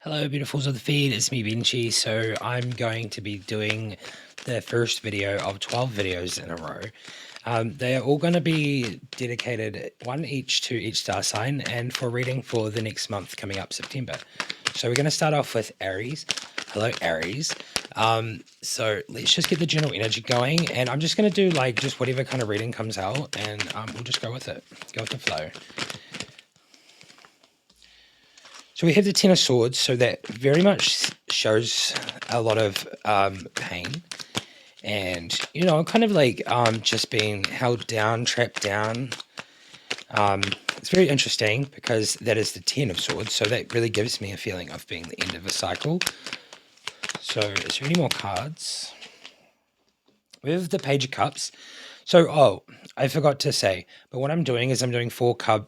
Hello, beautifuls of the feed. It's me, Benchi. So I'm going to be doing the first video of 12 videos in a row. They are all going to be dedicated, one each to each star sign, and for reading for the next month coming up, September. So we're going to start off with Aries. Hello, Aries. So let's just get the general energy going, and I'm just going to do like just whatever kind of reading comes out, and we'll just go with it, go with the flow. So we have the Ten of Swords, so that very much shows a lot of pain and, you know, kind of like just being held down, trapped down. It's very interesting because that is the Ten of Swords, so that really gives me a feeling of being the end of a cycle. So is there any more cards? We have the Page of Cups. So, I forgot to say, but what I'm doing is I'm doing four cards,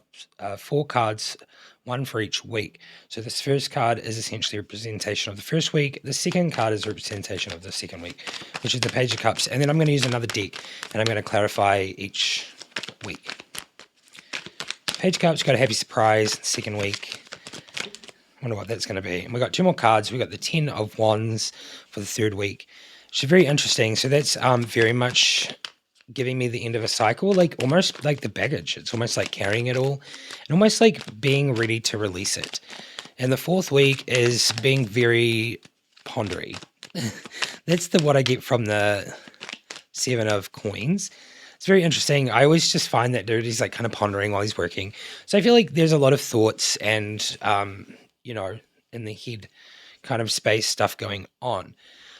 one for each week. So this first card is essentially a representation of the first week. The second card is a representation of the second week, which is the Page of Cups. And then I'm going to use another deck, and I'm going to clarify each week. Page of Cups got a happy surprise second week. I wonder what that's going to be. And we got two more cards. We got the 10 of Wands for the third week, which is very interesting. So that's very much giving me the end of a cycle, like almost like the baggage. It's almost like carrying it all and almost like being ready to release it. And the fourth week is being very pondery. That's what I get from the Seven of Coins. It's very interesting. I always just find that dude, he's like kind of pondering while he's working. So I feel like there's a lot of thoughts and, you know, in the head kind of space stuff going on.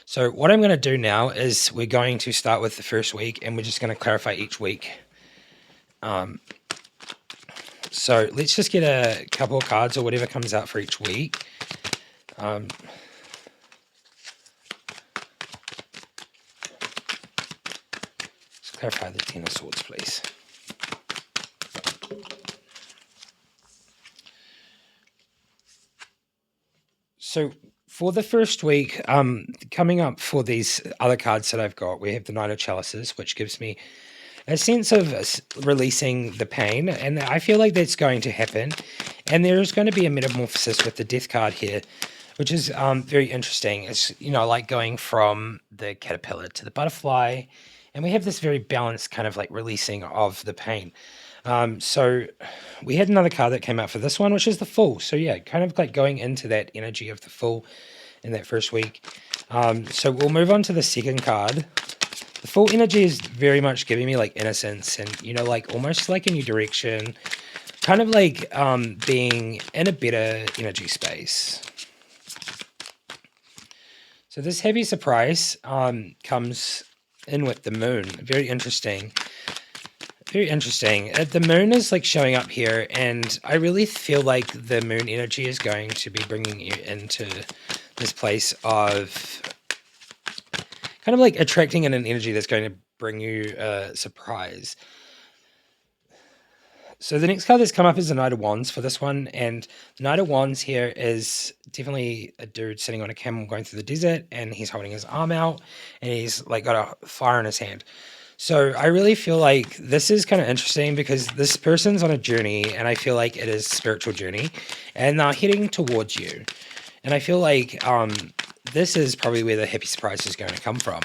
So what I'm going to do now is we're going to start with the first week, and we're just going to clarify each week. So let's just get a couple of cards or whatever comes out for each week. Let's clarify the Ten of Swords, please. So for the first week, coming up for these other cards that I've got, we have the Knight of Chalices, which gives me a sense of releasing the pain, and I feel like that's going to happen. And there is going to be a metamorphosis with the Death card here, which is very interesting. It's, you know, like going from the caterpillar to the butterfly, and we have this very balanced kind of like releasing of the pain. So we had another card that came out for this one, which is the Fool. So yeah, kind of like going into that energy of the Fool in that first week. So we'll move on to the second card. The Fool energy is very much giving me like innocence and, you know, like almost like a new direction, kind of like being in a better energy space. So this heavy surprise comes in with the Moon. Very interesting. Very interesting. The Moon is like showing up here, and I really feel like the Moon energy is going to be bringing you into this place of kind of like attracting in an energy that's going to bring you a surprise. So the next card that's come up is the Knight of Wands for this one, and the Knight of Wands here is definitely a dude sitting on a camel going through the desert, and he's holding his arm out, and he's like got a fire in his hand. So I really feel like this is kind of interesting because this person's on a journey, and I feel like it is a spiritual journey, and they're heading towards you. And I feel like this is probably where the happy surprise is going to come from.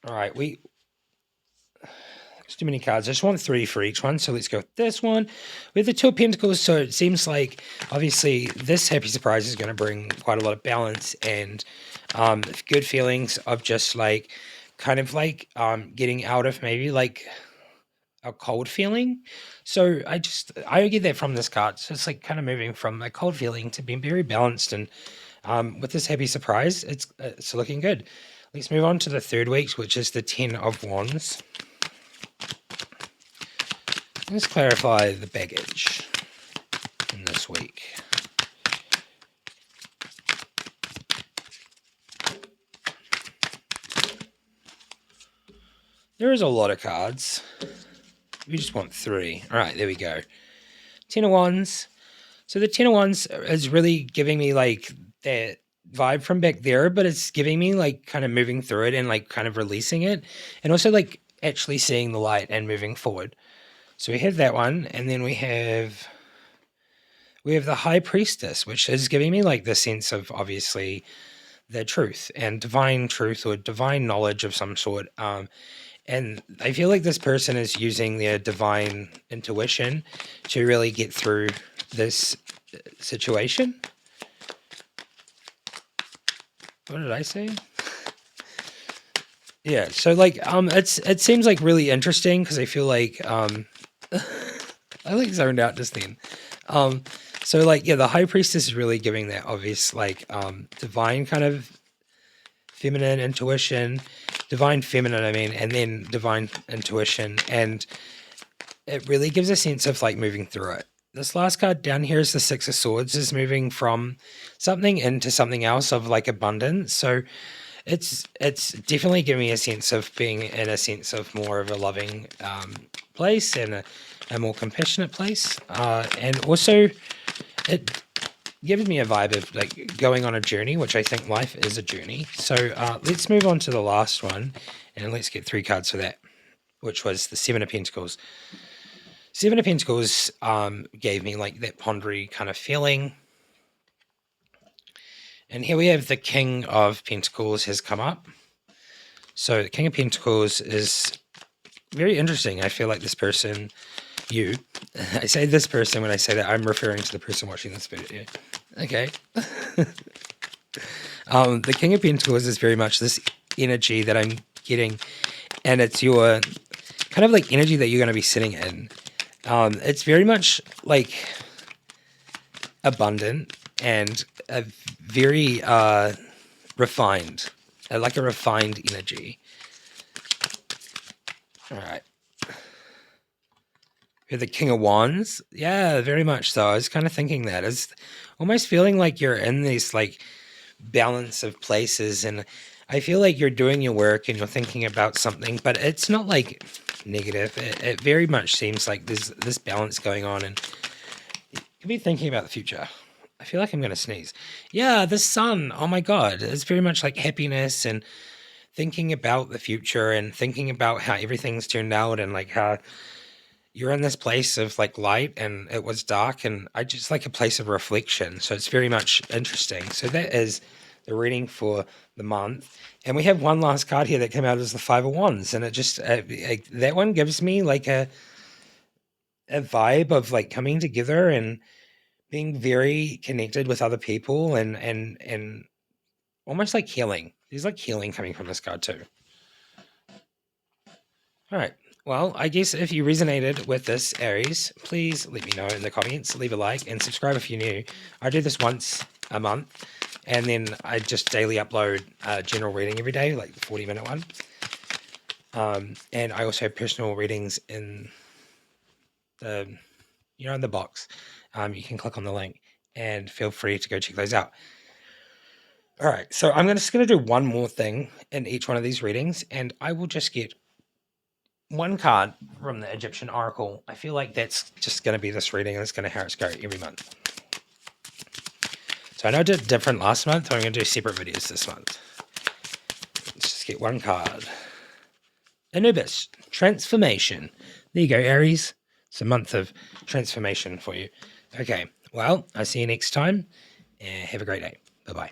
All right, there's too many cards. I just want 3 for each one, so let's go with this one. We have the Two of Pentacles, so it seems like obviously this happy surprise is going to bring quite a lot of balance and good feelings of just like kind of like getting out of maybe like a cold feeling. So I get that from this card. So it's like kind of moving from a cold feeling to being very balanced, and with this happy surprise, it's looking good. Let's move on to the third week, which is the 10 of Wands. Let's clarify the baggage in this week. There is a lot of cards. We just want 3. All right, there we go. 10 of Wands. So the 10 of Wands is really giving me like that vibe from back there, but it's giving me like kind of moving through it and like kind of releasing it, and also like actually seeing the light and moving forward. So we have that one, and then we have we have the High Priestess, which is giving me like the sense of obviously the truth and divine truth or divine knowledge of some sort. And I feel like this person is using their divine intuition to really get through this situation. What did I say? Yeah, so like it seems like really interesting because I feel like I like zoned out just then. So like yeah, the High Priestess is really giving that obvious like divine kind of feminine intuition, divine feminine, I mean, and then divine intuition, and it really gives a sense of like moving through it. This last card down here is the Six of Swords, is moving from something into something else of like abundance. So it's definitely giving me a sense of being in a sense of more of a loving place and a more compassionate place. And also it gives me a vibe of like going on a journey, which I think life is a journey. So let's move on to the last one and let's get 3 cards for that, which was the Seven of Pentacles. Seven of Pentacles gave me like that pondery kind of feeling. And here we have the King of Pentacles has come up. So the King of Pentacles is very interesting. I feel like this person, you, I say this person when I say that, I'm referring to the person watching this video. Okay. The King of Pentacles is very much this energy that I'm getting. And it's your kind of like energy that you're going to be sitting in. It's very much like abundant and a very refined, like a refined energy. All right. You're the King of Wands. Yeah, very much so. I was kind of thinking that. It's almost feeling like you're in this like balance of places, and I feel like you're doing your work and you're thinking about something, but it's not like negative. It very much seems like there's this balance going on, and you could be thinking about the future. I feel like I'm going to sneeze. Yeah, the sun. Oh my God. It's very much like happiness and thinking about the future and thinking about how everything's turned out and like how you're in this place of like light and it was dark, and I just like a place of reflection. So it's very much interesting. So that is the reading for the month. And we have one last card here that came out as the Five of Wands. And it just, that one gives me like a vibe of like coming together and being very connected with other people and almost like healing. There's like healing coming from this card too. All right. Well, I guess if you resonated with this, Aries, please let me know in the comments, leave a like, and subscribe if you're new. I do this once a month, and then I just daily upload a general reading every day, like the 40-minute one. And I also have personal readings in the, in the box. You can click on the link, and feel free to go check those out. All right, so I'm just going to do one more thing in each one of these readings, and I will just get one card from the Egyptian Oracle. I feel like that's just going to be this reading, and it's going to how it's go every month. So I know I did different last month, so I'm going to do separate videos this month. Let's just get one card. Anubis, transformation. There you go, Aries. It's a month of transformation for you. Okay, well, I'll see you next time, and have a great day. Bye-bye.